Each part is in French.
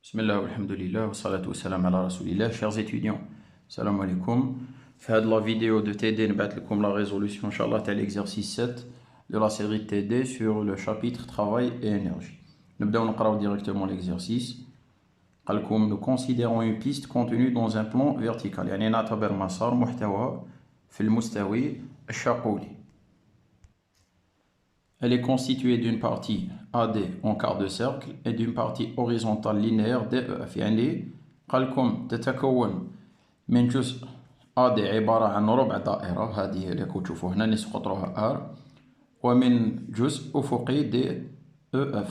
Bismillah, alhamdulillah, wa salatu wa salam ala rasulillah. Chers étudiants, salam alaikum. Fait de la vidéo de TD, nous la résolution, Inch'Allah, tel l'exercice 7 de la série de TD sur le chapitre travail et énergie. Nous allons directement l'exercice. Nous considérons une piste contenue dans un plan vertical. يعني نعتبر مسار محتوى في المستوي الشاقولي. Elle est constituée d'une partie AD en quart de cercle et d'une partie horizontale linéaire DEF. يعني قالكم تتكون من جزء AD عبارة عن ربع دائرة، هذه اللي تشوفوا هنا نسقطوها R، ومن جزء أفقي DEF.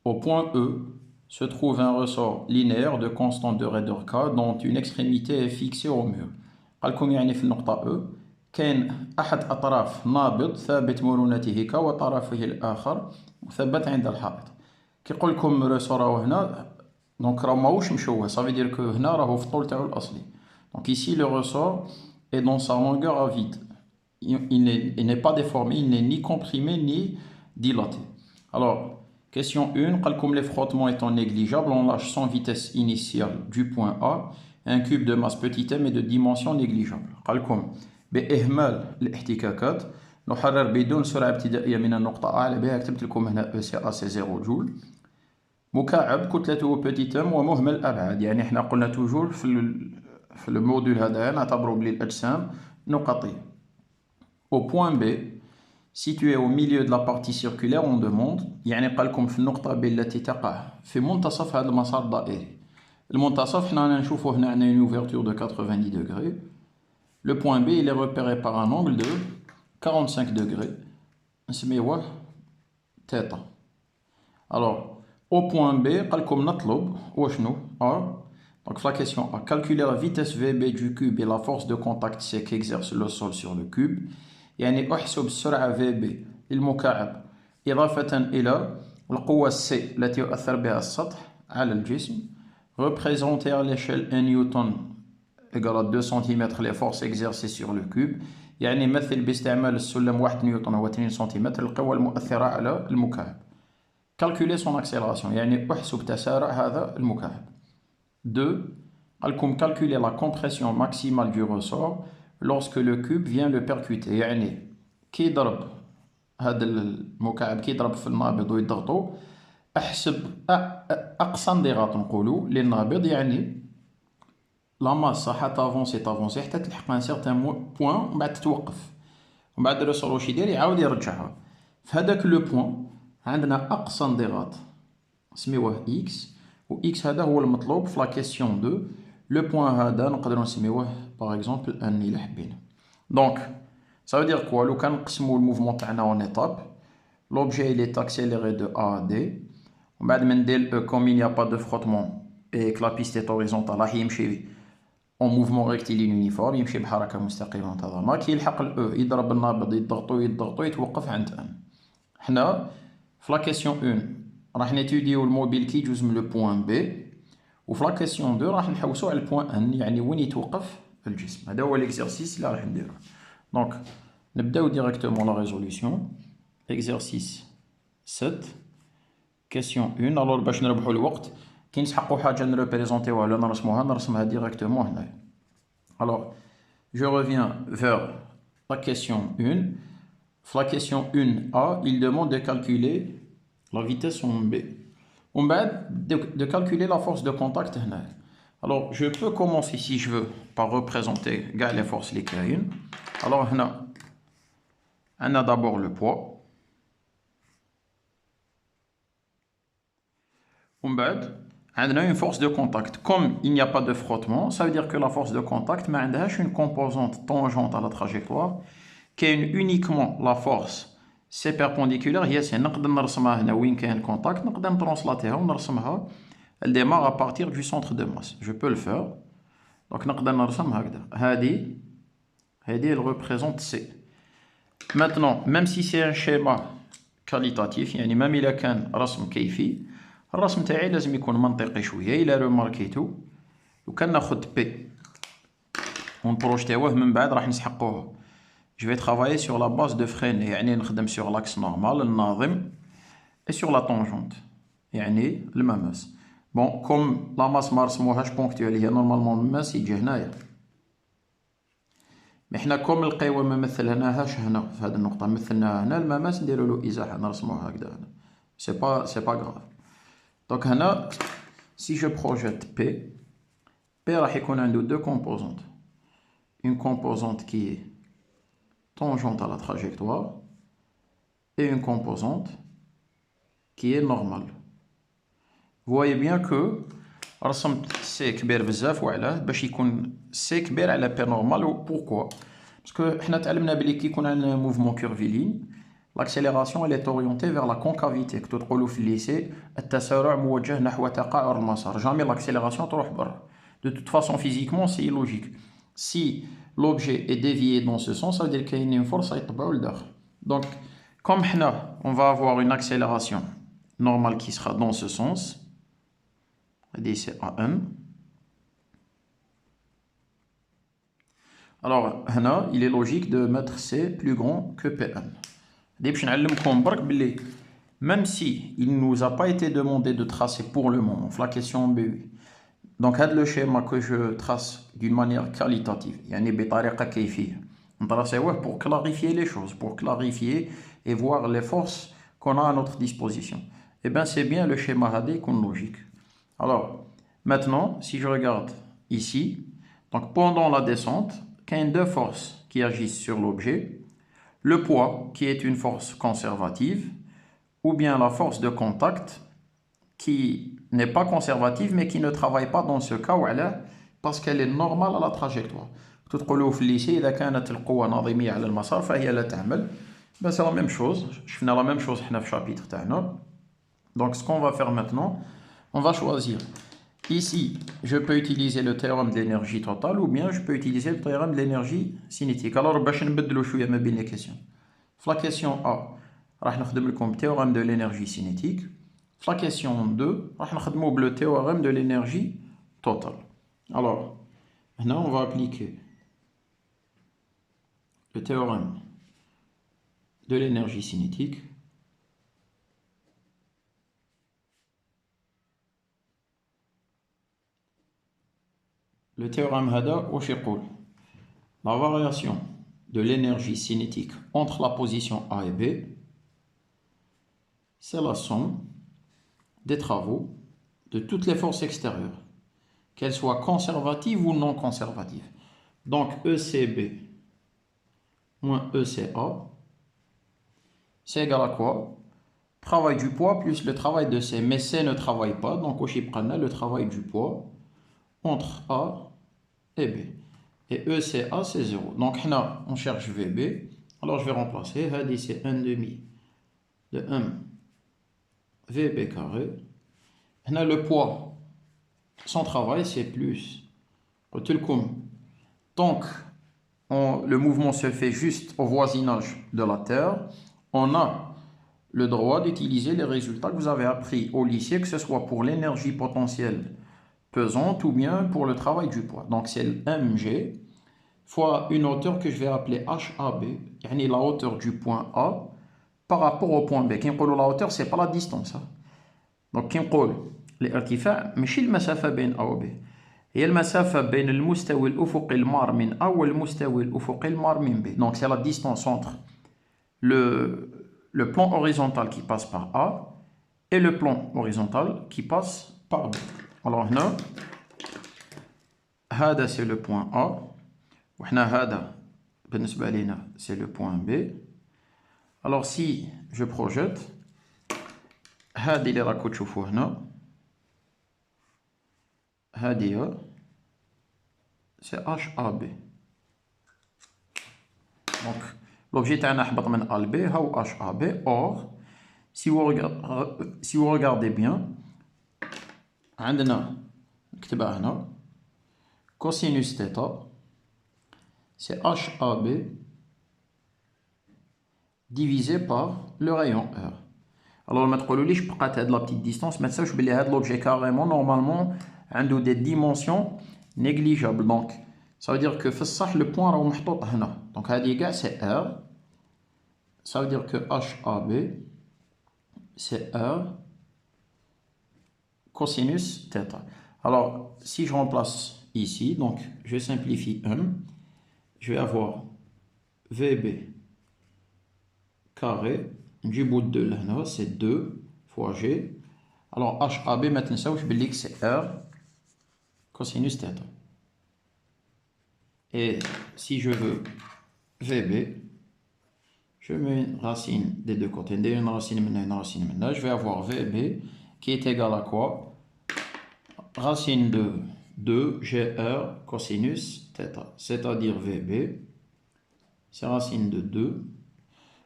Au point E se trouve un ressort linéaire de constante de raideur K dont une extrémité est fixée au mur. قالكم يعني في النقطة E كاين أحد أطراف نابض ثابت مرونته ك وطرفه الآخر مثبت عند الحائط. كي يقول لكم رسو راهو هنا دونك راه ماهوش مشوه، صافي دير كو هنا راهو في الطول تاعو الأصلي. دونك ici le ressort est dans sa longueur à vide. Il n'est pas déformé, il n'est ni comprimé ni dilaté. Alors, question 1, قال لكم les frottements étant négligeables, on lâche sans vitesse initiale du point A un cube de masse petit m et de dimension négligeable. قال لكم بإهمال الاحتكاكات نحرر بدون سرعة ابتدائية من النقطة A، على بها كتبت لكم هنا E سي A سي 0 جول، مكعب كتلته بتيت ام ومهمل الأبعاد. يعني احنا قلنا توجور في الموديل هذا نعتبره بلي الأجسام نقطية. Au point B situé au milieu de la partie circulaire on demande، يعني قال لكم في النقطة B التي تقع في منتصف هذا المسار الدائري. المنتصف حنا نشوفه هنا عندنا une ouverture de 90 degrés. Le point B, il est repéré par un angle de 45 degrés. نسميوه θ. Alors, au point B, قالكم نطلب وشنو A. Donc, la question A. Calculer la vitesse VB du cube et la force de contact C qu'exerce le sol sur le cube. يعني أحسب السرعة VB للمكعب إضافة إلى القوة C التي يؤثر بها السطح على الجسم. Représenter à l'échelle 1 newton égale à 2 cm les forces exercées sur le cube. يعني مثل باستعمال السلم 1 نيوتن هو 2 سنتيمتر القوة المؤثرة على المكعب. Calculer son accélération، يعني أحسب تسارع هذا المكعب. 2. قالكم calculer la compression maximale du ressort lorsque le cube vient le percuter. يعني كي يضرب هذا المكعب كي يضرب في النابض ويضغطو أحسب أقصى انضغاط نقولو للنابض. يعني لا ماسة تافونسي حتى تلحق ان سيغتان بوان ومن بعد تتوقف، ومن بعد الرسول واش يدير يعاود يرجعها. في هذاك لو بوان عندنا أقصى انضغاط نسميوه إكس، و إكس هذا هو المطلوب في لا كيسيون 2. لو بوان هذا نقدرو نسميوه باغ اكزومبل ان إلا حبينا. دونك ça veut dire quoi؟ لو كان نقسمو الموفمون تاعنا اون étape، l'objet il est accéléré de A à D، ومن بعد من D ل E comme il n'y a pas de frottement et que la piste est horizontale راح يمشي en mouvement rectiligne uniforme، يمشي بحركة مستقيمة منتظمة. كي يلحق الأو يضرب النابض يضغطو يتوقف عند ان. حنا في لا كيسيون 1 راح نتوديو الموبيل كي يجوز من لو بوان بي، وفي لا كيسيون 2 راح نحوسو على البوان ان، يعني وين يتوقف الجسم. هذا هو ليكزارسيس اللي راح نديرو. دونك نبداو ديريكتومون لا ريزوليسيون. اكزارسيس 7 كيسيون 1. الوغ باش نربحو الوقت كي نسحقو حاجة نريبريزونتيوها ولا نرسمها ديريكتومون هنايا. Alors, je reviens vers la question 1. La question 1A, il demande de calculer la vitesse en B. On va de calculer la force de contact. Alors, je peux commencer, si je veux, par représenter les forces les K1. Alors, on a d'abord le poids. On va on a une force de contact. Comme il n'y a pas de frottement, ça veut dire que la force de contact a une composante tangente à la trajectoire qui est uniquement la force c'est perpendiculaire. هي سي نقدر نرسمها هنا وين كاين الكونتاكت، نقدر نترونسلاتيها ونرسمها. Elle démarre à partir du centre de masse. Je peux le faire. Donc نقدر نرسم هكذا. هذه elle représente C. Maintenant, même si c'est un schéma qualitatif، يعني même إلا كان رسم كيفي، الرسم تاعي لازم يكون منطقي شويه. الى روماركيتو لو كان ناخد بي ونبروجتيوه من بعد راح نسحقوه. جو في travailler sur la base de frein، يعني نخدم sur l'axe normal الناظم et sur la tangente يعني المماس. Bon, comme la masse ما رسموهاش ponctuelle هي نورمالمون الماس يجي هنايا. مي حنا كوم القوة ما مثلناهاش هنا في هذه النقطة، مثلناها هنا المماس نديرو له إزاحة نرسموها هكذا هنا. سي با غراف. دونك هنا si je projette P, P راح يكون عنده deux composantes. Une composante qui est tangente à la trajectoire et une composante qui est normale. Vous voyez bien que رسمت سي كبير بزاف وعلاه باش يكون سي كبير على بي نورمال. بوركوا باسكو حنا تعلمنا بلي كي يكون عندنا موفمون كيرفيلين لاكسيليراسيون elle est orientée vers la concavité. كنتو تقولوا في الليسي التسارع موجه نحو تقاعر المسار، جامي لاكسيليراسيون تروح برا. De toute façon physiquement c'est illogique. Si l'objet est dévié dans ce sens, ça veut dire qu'il y a une force يطبعوا لداخل. Donc comme حنا on va avoir une accélération normale qui sera dans ce sens. C'est AM. Alors, هنا, il est logique de mettre C plus grand que PM. Même si il ne nous a pas été demandé de tracer pour le moment, la question B8. Donc, le schéma que je trace d'une manière qualitative, pour clarifier les choses, pour clarifier et voir les forces qu'on a à notre disposition. Eh bien, c'est bien le schéma HD qu'on logique. Alors, maintenant, si je regarde ici, donc pendant la descente, il y a deux forces qui agissent sur l'objet. Le poids, qui est une force conservative, ou bien la force de contact, qui n'est pas conservative, mais qui ne travaille pas dans ce cas où elle est, parce qu'elle est normale à la trajectoire. تقولوا في الليسي إذا كانت القوة نظيمية على المسار فهي لا تعمل. Ben c'est la même chose. شفنا la même chose حنا في chapitre تاعنا. Donc ce qu'on va faire maintenant, on va choisir. Ici, je peux utiliser le théorème de l'énergie totale ou bien je peux utiliser le théorème de l'énergie cinétique. Alors, باش نبدلو شوية ما بين les questions. في la question A, راح نخدم لكم théorème de l'énergie cinétique. في la question 2, راح نخدمو le théorème de l'énergie totale. Alors, maintenant on va appliquer le théorème de l'énergie cinétique. Le théorème هذا واش يقول؟ La variation de l'énergie cinétique entre la position A et B, c'est la somme des travaux de toutes les forces extérieures, qu'elles soient conservatives ou non conservatives. Donc ECB moins ECA, c'est égal à quoi? Travail du poids plus le travail de C. Mais C ne travaille pas, donc au chiprana, le travail du poids entre A et B. Et ECA, c'est 0. Donc là, on cherche VB. Alors je vais remplacer. Hadi, c'est 1 demi de M VB carré. Là, le poids, son travail, c'est plus. Tant que le mouvement se fait juste au voisinage de la Terre, on a le droit d'utiliser les résultats que vous avez appris au lycée, que ce soit pour l'énergie potentielle pesante ou bien pour le travail du poids. Donc c'est le mg fois une hauteur que je vais appeler HAB, yani la hauteur du point A par rapport au point B. Qui نقولوا la hauteur, c'est pas la distance. Donc كي نقول الارتفاع ماشي المسافة بين A و B، هي المسافة بين المستوى الأفقي المار من A والمستوى الأفقي المار من B. Donc c'est la distance entre le plan horizontal qui passe par A et le plan horizontal qui passe par B. Alors هنا هذا c'est le point A وحنا هذا بالنسبة لنا c'est le point B. Alors si je projette هذه اللي راكو تشوفوا هنا هذه c'est HAB. Donc l'objet تاعنا هبط من A ل B هاو HAB. Or si vous regardez bien عندنا نكتبها هنا cosinus θ c'est HAB divisé par le rayon R. Alors ما تقولوليش بقات هاد لا بتيت ديستانس، ما تنساوش بلي هاد l'objet carrément normalement عنده des dimensions négligeables. Donc ça veut dire que في الصح le point راهو محطوط هنا. Donc هادي كاع c'est R. Ça veut dire que HAB c'est R cosinus θ. Alors, si je remplace ici, donc je simplifie 1, je vais avoir VB carré du bout de là, c'est 2 fois G. Alors, HAB, maintenant, ça, je vais dire que c'est R cosinus θ. Et si je veux VB, je mets une racine des deux côtés, une racine maintenant, une racine maintenant. Je vais avoir VB qui est égal à quoi? Racine de 2 GR cosinus θ. C'est-à-dire VB, c'est racine de 2.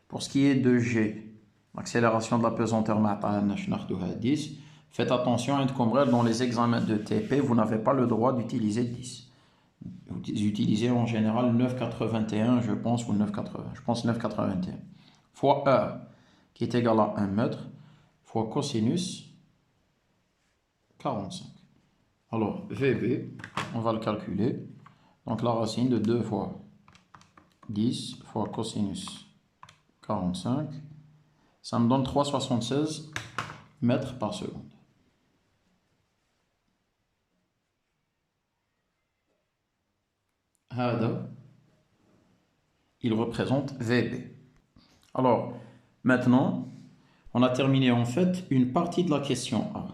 Pour ce qui est de G, l'accélération de la pesanteur, faites attention, dans les examens de TP, vous n'avez pas le droit d'utiliser 10. Vous utilisez en général 9,81, je pense, ou 9,80. Je pense 9,81. Fois R, qui est égal à 1 mètre, fois cosinus 45. Alors, VB, on va le calculer. Donc, la racine de 2 fois 10 fois cosinus 45, ça me donne 3,76 mètres par seconde. Hada, il représente VB. Alors, maintenant, on a terminé en fait une partie de la question A.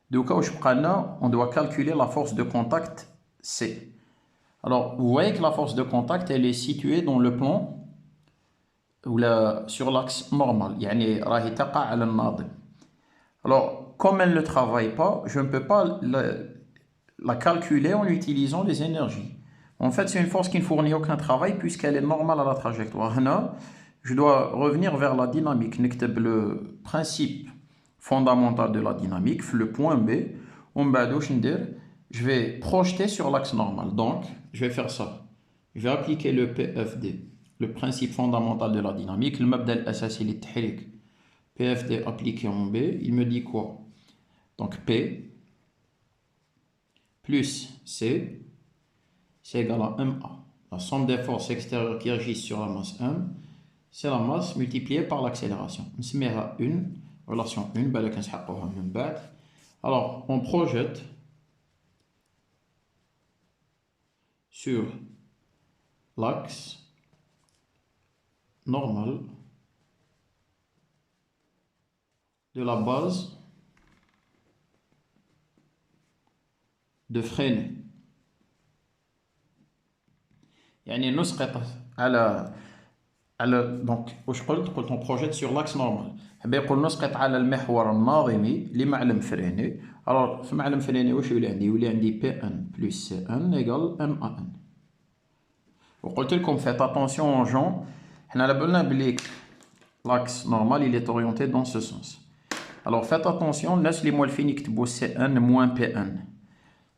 Du cas où on doit calculer la force de contact C. Alors, vous voyez que la force de contact, elle est située dans le plan ou sur l'axe normal. Alors, comme elle ne travaille pas, je ne peux pas la calculer en utilisant les énergies. En fait, c'est une force qui ne fournit aucun travail puisqu'elle est normale à la trajectoire. Là, je dois revenir vers la dynamique. Le principe fondamental de la dynamique, le point B, je vais projeter sur l'axe normal. Donc, je vais faire ça. Je vais appliquer le PFD, le principe fondamental de la dynamique, le mabda al-asasi lit-tahrik. PFD appliqué en B, il me dit quoi? Donc, P plus C, c'est égal à MA. La somme des forces extérieures qui agissent sur la masse M, c'est la masse multipliée par l'accélération. On se met à une relation 1. Alors, on projette sur l'axe normal de la base de Freinet. يعني نسقط على دونك واش قلت on projette sur l'axe normal. حبا يقول نسقط على المحور الناظمي لمعلم فريني. alors في معلم فريني واش يولي عندي P1 plus C1 égale MAN. وقلت لكم faites attention aux gens, حنا على بالنا بلي l'axe normal il est orienté dans ce sens. alors faites attention الناس اللي موالفين يكتبوا C1 moins P1.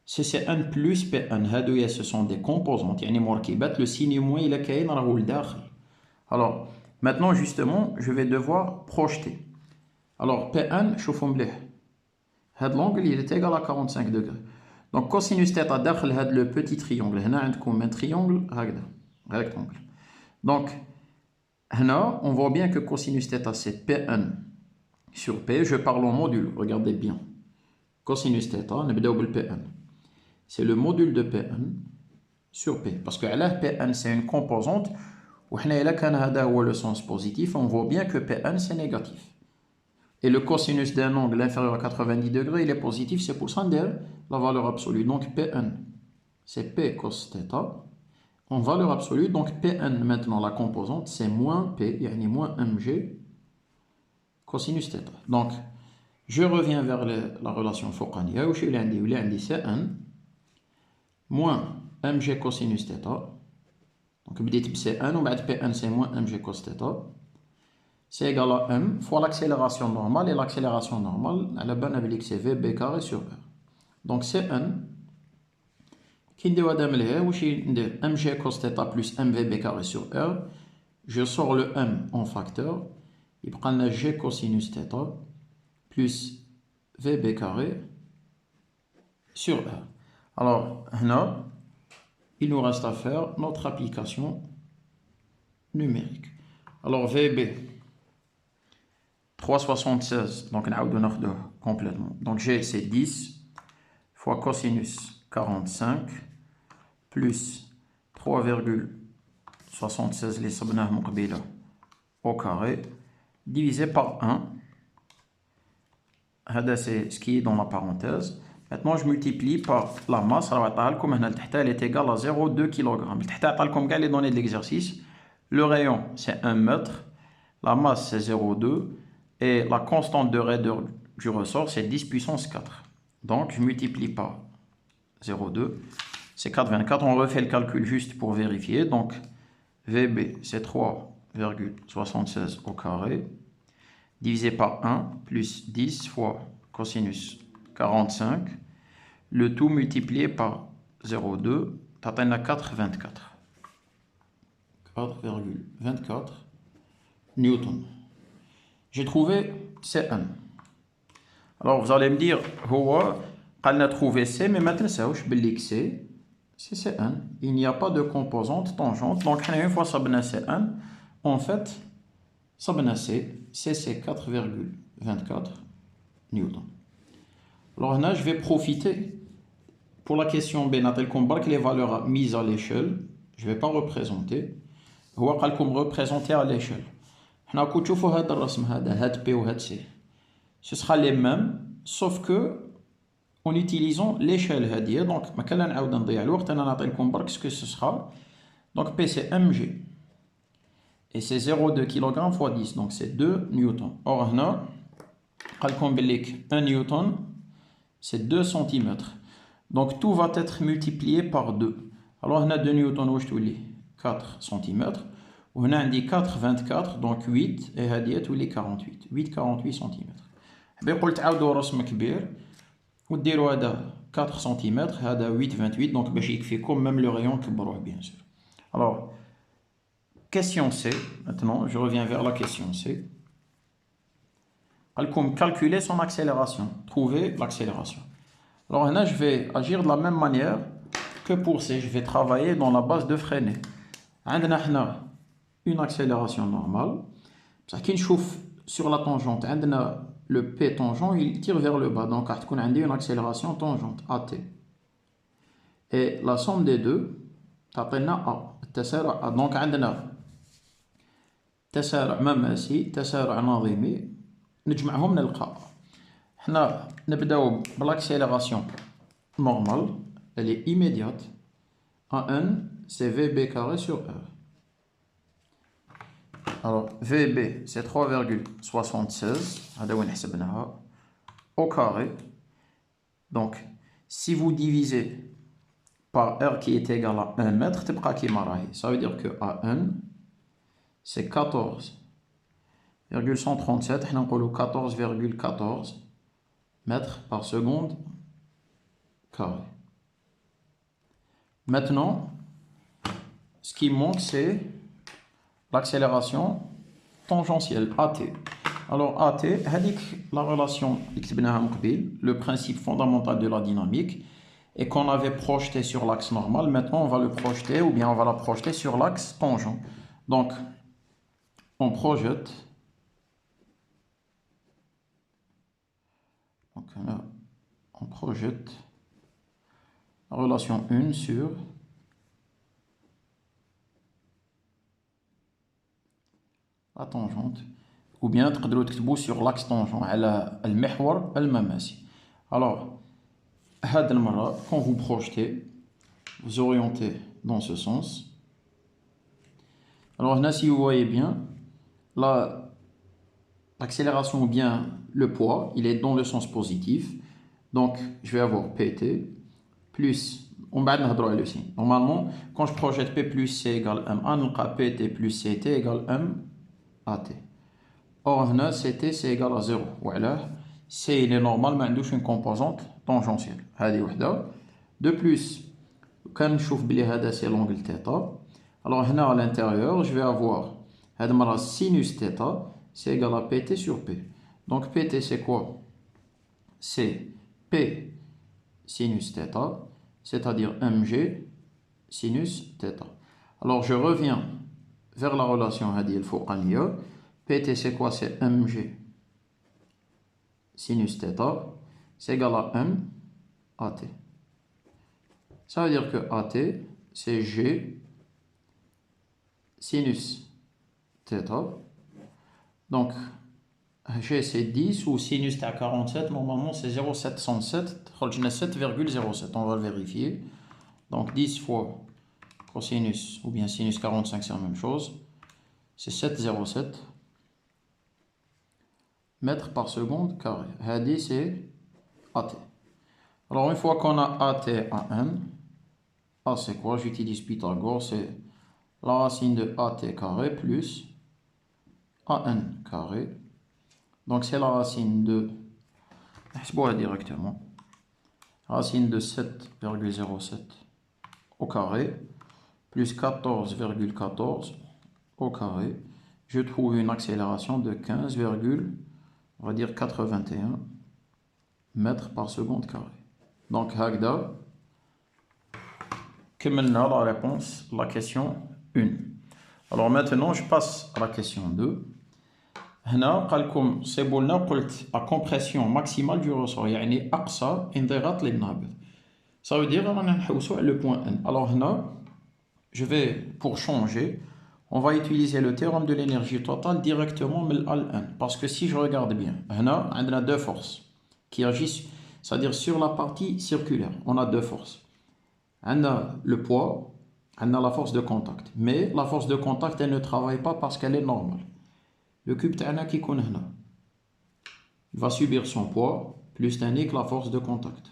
C1 plus P1, ce sont des composantes, le signe moins il est alors, maintenant justement, je vais devoir projeter. Alors, P1, l'angle il est égal à 45 degrés. Donc, cosinus θ dans le petit triangle. Là, on a un triangle rectangle. Donc, là, on voit bien que cosinus θ c'est P1 sur P. Je parle en module, regardez bien. Cosinus θ, on est P1. C'est le module de P1 sur P. Parce que là, P1 c'est une composante. Et le sens positif, on voit bien que P1 c'est négatif. Et le cosinus d'un angle inférieur à 90 degrés, il est positif, c'est pour ça la valeur absolue. Donc P1, c'est P cos θ en valeur absolue. Donc P1, maintenant la composante, c'est moins P, moins mg cosinus θ. Donc, je reviens vers la relation Fouqaniya, où je l'ai C1 moins mg cosinus θ. Donc, بديت C1 وبعد P1 c'est moins mg cos θ. C'est égal à m fois l'accélération normale. Et l'accélération normale, à la base, c'est VB carré sur R. Donc, C1, qui نديرو هذا مليح, واش ندير mg cos θ plus mvb carré sur R. Je sors le m en facteur. Il prend la g cosinus θ plus vb carré sur R. Alors, là, il nous reste à faire notre application numérique. Alors, VB, 3,76. Donc, on a complètement. Donc, G, c'est 10 fois cosinus 45 plus 3,76 les sabnah muqbila au carré divisé par 1. C'est ce qui est dans la parenthèse. Maintenant, je multiplie par la masse. Elle est égale à 0,2 kg. Les données de l'exercice. Le rayon, c'est 1 mètre. La masse, c'est 0,2. Et la constante de raideur du ressort, c'est 10 puissance 4. Donc, je multiplie par 0,2. C'est 4,24. On refait le calcul juste pour vérifier. Donc, VB, c'est 3,76 au carré. Divisé par 1 plus 10 fois cosinus 45. Le tout multiplié par 0,2. Tu atteins 4,24. 4,24 newton. J'ai trouvé Cn. Alors vous allez me dire, on a trouvé C, mais maintenant c'est Cn. Il n'y a pas de composante tangente. Donc une fois sabna Cn, en fait, sabna C, c'est 4,24 newton. Alors là, je vais profiter pour la question Benatel Combar que les valeurs mises à l'échelle, je ne vais pas représenter. هو قال لكم représenter à l'échelle. حنا كون تشوفوا هذا الرسم هذا P و C. Ce sera les mêmes sauf que en utilisant l'échelle هذه. Donc ما كان نعاود نضيع الوقت انا نعطي لكم برك ce que ce sera. Donc P c'est mg. Et c'est 0,2 kg fois 10 donc c'est 2 newtons. Or هنا قال لكم بليك 1 newton c'est 2 cm. Donc tout va être multiplié par 2. Alors on a 2 newtons واش تولي 4 cm. وهنا عندي 4,24 donc 8 et هذه تولي 48 cm. حبي نقول تعاودوا رسم كبير وديروا هذا 4 cm هذا 8,28 donc باش يكفيكم même le rayon كبروه bien sûr. Alors question C, maintenant je reviens vers la question C. قال لكم calculer son accélération, trouver l'accélération. Alors là, je vais agir de la même manière que pour C. Je vais travailler dans la base de freinée. On a une accélération normale. Parce que sur la tangente, le P tangent, il tire vers le bas. Donc, on a une accélération tangente, AT. Et la somme des deux, A. Donc, on a تسارع مماسي تسارع نظيمي نجمعهم نلقى حنا نبداو بالاكسيليراسيون normale, elle est immédiate. En c'est VB carré sur R. Alors, VB, c'est 3,76 au carré. Donc, si vous divisez par R qui est égal à 1 mètre, ça veut dire que A1, c'est 14,137, 14,14 mètres par seconde carré. Maintenant, ce qui manque, c'est l'accélération tangentielle, AT. Alors, AT, la relation, le principe fondamental de la dynamique, et qu'on avait projeté sur l'axe normal, maintenant on va le projeter, ou bien on va la projeter sur l'axe tangent. Donc, on projette. Donc, là, on projette la relation 1 sur la tangente ou bien تقدروا تكتبوا sur l'axe tangent على المحور المماسي. Alors هذه المرة quand vous projetez vous orientez dans ce sens. Alors là si vous voyez bien l'accélération ou bien le poids il est dans le sens positif. Donc je vais avoir PT plus, on va نهضروا على le signe. Normalement, quand je projette P plus C égale M, on a PT plus CT égale M AT. Or, là, CT c'est égal à 0. Voilà. C il est normal, mais on a une composante tangentielle. De plus, quand je trouve que c'est l'angle θ, alors là à l'intérieur, je vais avoir sinus θ, c'est égal à PT sur P. Donc PT c'est quoi? C'est P sinus θ, c'est-à-dire mg sinus θ. Alors je reviens vers la relation هذه الفوقانية. PT c'est quoi? C'est mg sinus θ, c'est égal à m AT. Ça veut dire que AT, c'est G sinus θ. Donc, G c'est 10 ou sinus à 47, normalement c'est 0,707, 7,07, on va le vérifier. Donc 10 fois cosinus ou bien sinus 45 c'est la même chose, c'est 7,07 mètres par seconde carré. Hadi c'est AT. Alors une fois qu'on a AT à n, A c'est quoi? J'utilise Pythagore, c'est la racine de AT carré plus AN carré. Donc c'est la racine de, je directement, racine de 7,07 au carré, plus 14,14 au carré. Je trouve une accélération de 15, on va dire 81 mètres par seconde carré. Donc, Hagda, que maintenant la réponse, la question 1. Alors maintenant, je passe à la question 2. هنا قال لكم سيبوا لنا قلت la compression maximale du ressort يعني أقصى انضغاط للنابض. Ça veut dire رانا نحوسوا على le point N. Alors هنا je vais pour changer, on va utiliser le théorème de l'énergie totale directement من ال N, parce que si je regarde bien هنا عندنا deux forces qui agissent, c'est-à-dire sur la partie circulaire, on a deux forces. On a le poids, on a la force de contact, mais la force de contact elle ne travaille pas parce qu'elle est normale. Le cube تاعنا qui يكون هنا il va subir son poids plus تانيك la force de contact.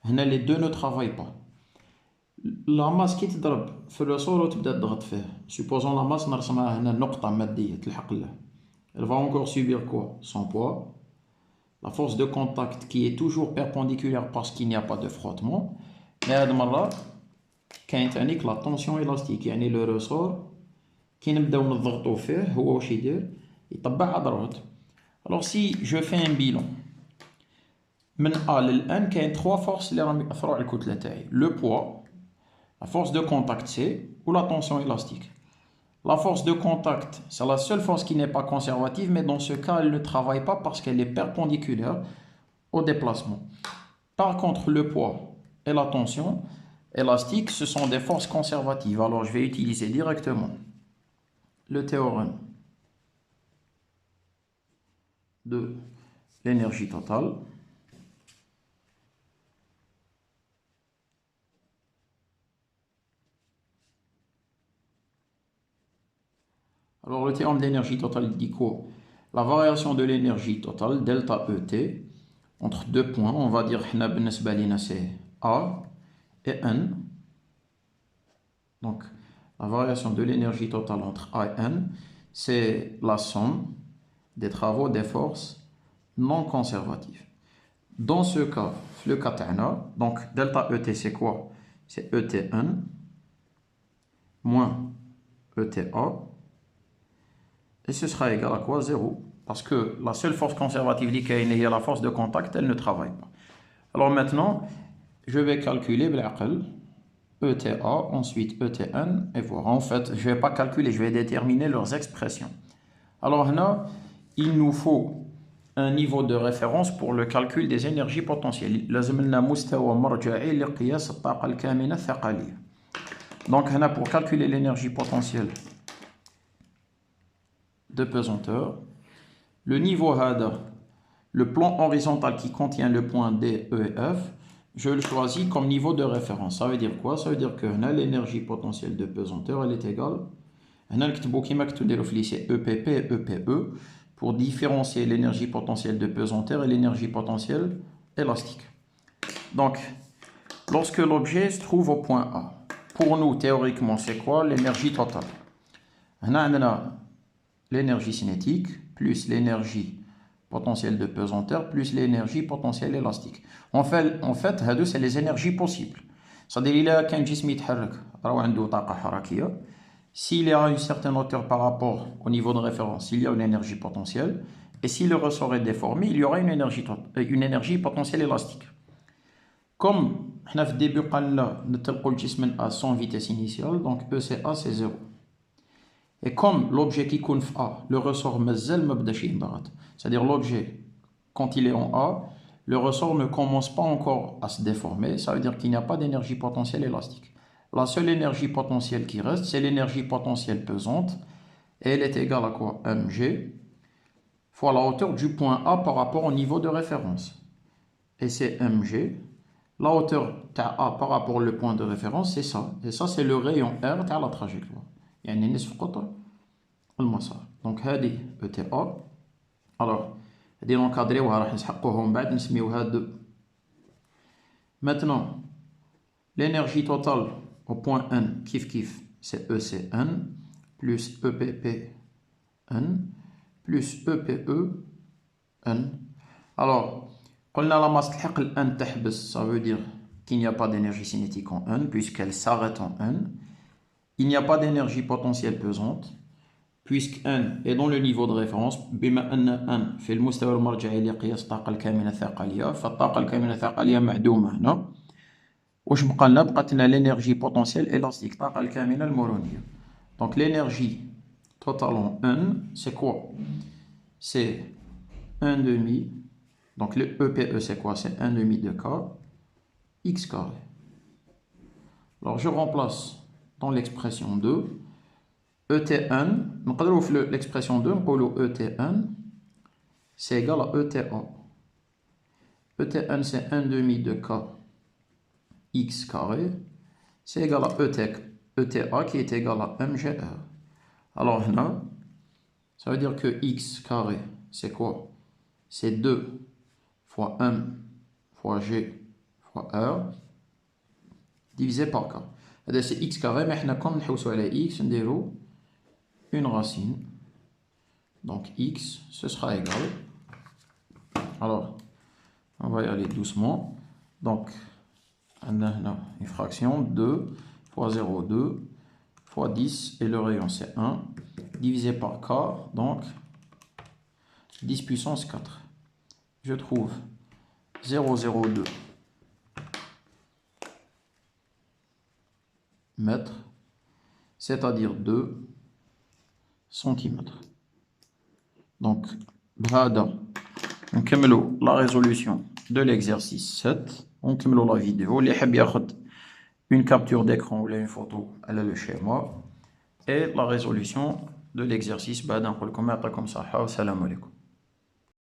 هنا les deux ne travaillent pas. La masse qui تضرب في الرسول وتبدا تضغط فيه. Supposons la masse نرسمها هنا نقطة مادية تلحق له. Elle va encore subir quoi? Son poids. La force de contact qui est toujours perpendiculaire parce qu'il n'y a pas de frottement. Mais هاد المرة كاين تانيك la tension élastique يعني le ressort كي نبداو نضغطو فيه هو واش يدير يطبع على ضربات. Alors si je fais un bilan من A لل N كاين 3 forces اللي راهم يأثروا على الكتلة تاعي. Le poids, la force de contact C ou la tension élastique. La force de contact, c'est la seule force qui n'est pas conservative, mais dans ce cas, elle ne travaille pas parce qu'elle est perpendiculaire au déplacement. Par contre, le poids et la tension élastique, ce sont des forces conservatives. Alors, je vais utiliser directement le théorème de l'énergie totale. Alors, le théorème de l'énergie totale dit quoi? La variation de l'énergie totale, delta ET, entre deux points, on va dire c'est A et N. Donc, la variation de l'énergie totale entre A et N, c'est la somme des travaux des forces non conservatives. Dans ce cas, le cas تاعنا, donc delta ET c'est quoi? C'est ETN moins ETA. Et ce sera égal à quoi? 0. Parce que la seule force conservative qui est la force de contact, elle ne travaille pas. Alors maintenant, je vais calculer ETA, ensuite ETN, et voir. En fait, je ne vais pas calculer, je vais déterminer leurs expressions. Alors là, il nous faut un niveau de référence pour le calcul des énergies potentielles. Donc là, pour calculer l'énergie potentielle de pesanteur, le niveau HADA, le plan horizontal qui contient le point D, E et F, je le choisis comme niveau de référence. Ça veut dire quoi? Ça veut dire que l'énergie potentielle de pesanteur, elle est égale c'est EPP et EPE pour différencier l'énergie potentielle de pesanteur et l'énergie potentielle élastique. Donc, lorsque l'objet se trouve au point A, pour nous, théoriquement, c'est quoi l'énergie totale? On a l'énergie cinétique plus l'énergie potentielle de pesanteur plus l'énergie potentielle élastique. En fait, c'est les énergies possibles. C'est-à-dire, il y a qu'un جسم يتحرك راهو عنده طاقة حركية. S'il y a une certaine hauteur par rapport au niveau de référence, il y a une énergie potentielle. Et si le ressort est déformé, il y aura une énergie potentielle élastique. Comme on a au début le جسم à son vitesse initiale, donc ECA c'est 0. Et comme l'objet qui compte A, le ressort مازال ما بداش ينضغط, c'est-à-dire l'objet quand il est en A, le ressort ne commence pas encore à se déformer. Ça veut dire qu'il n'y a pas d'énergie potentielle élastique. La seule énergie potentielle qui reste, c'est l'énergie potentielle pesante. Et elle est égale à quoi? mg fois la hauteur du point A par rapport au niveau de référence. Et c'est mg. La hauteur A par rapport au point de référence, c'est ça. Et ça, c'est le rayon R de la trajectoire. يعني نصف قطر المسار. Donc, هذه ETA. Alors, هذه نكادريوها راح نسحقوهم بعد نسميوها 2. Maintenant, l'énergie totale au point N, kiff, c'est ECN, plus EPPN, plus EPEN. Alors, قلنا la masse تلحق ال N تحبس, ça veut dire qu'il n'y a pas d'énergie cinétique en N, puisqu'elle s'arrête en N. Il n'y a pas d'énergie potentielle pesante, puisque N est dans le niveau de référence. بما أن N في المستوى المرجعي لقياس الطاقة الكامنة الثقلية, فالطاقة الكامنة الثقلية معدومة هنا. واش بقى لنا؟ بقات لنا l'énergie potentielle élastique, الطاقة الكامنة المرونية. Donc l'énergie totale en N, c'est quoi? C'est 1 demi. Donc le EPE, c'est quoi? C'est 1 demi de K, x carré. Alors je remplace dans l'expression 2, ETN, l'expression 2, ETN, c'est égal à ETA. ETN, c'est 1 demi de K, x carré, c'est égal à ETA qui est égal à mgr. Alors là, ça veut dire que x carré, c'est quoi? C'est 2 fois m fois g fois r divisé par k. C'est x carré, mais comme nous avons x, on déroule une racine. Donc x, ce sera égal. Alors, on va y aller doucement. Donc, on a une fraction 2 fois 0,2 fois 10, et le rayon c'est 1, divisé par k, donc 10 puissance 4. Je trouve 0,02 mètres, c'est-à-dire 2 centimètres. Donc, on كملوا la résolution de l'exercice 7. On كملوا la vidéo. اللي حاب ياخد une capture d'écran ou une photo, elle est le schéma. Et la résolution de l'exercice, بعد نقول لكم يعطيكم صحة والسلام عليكم.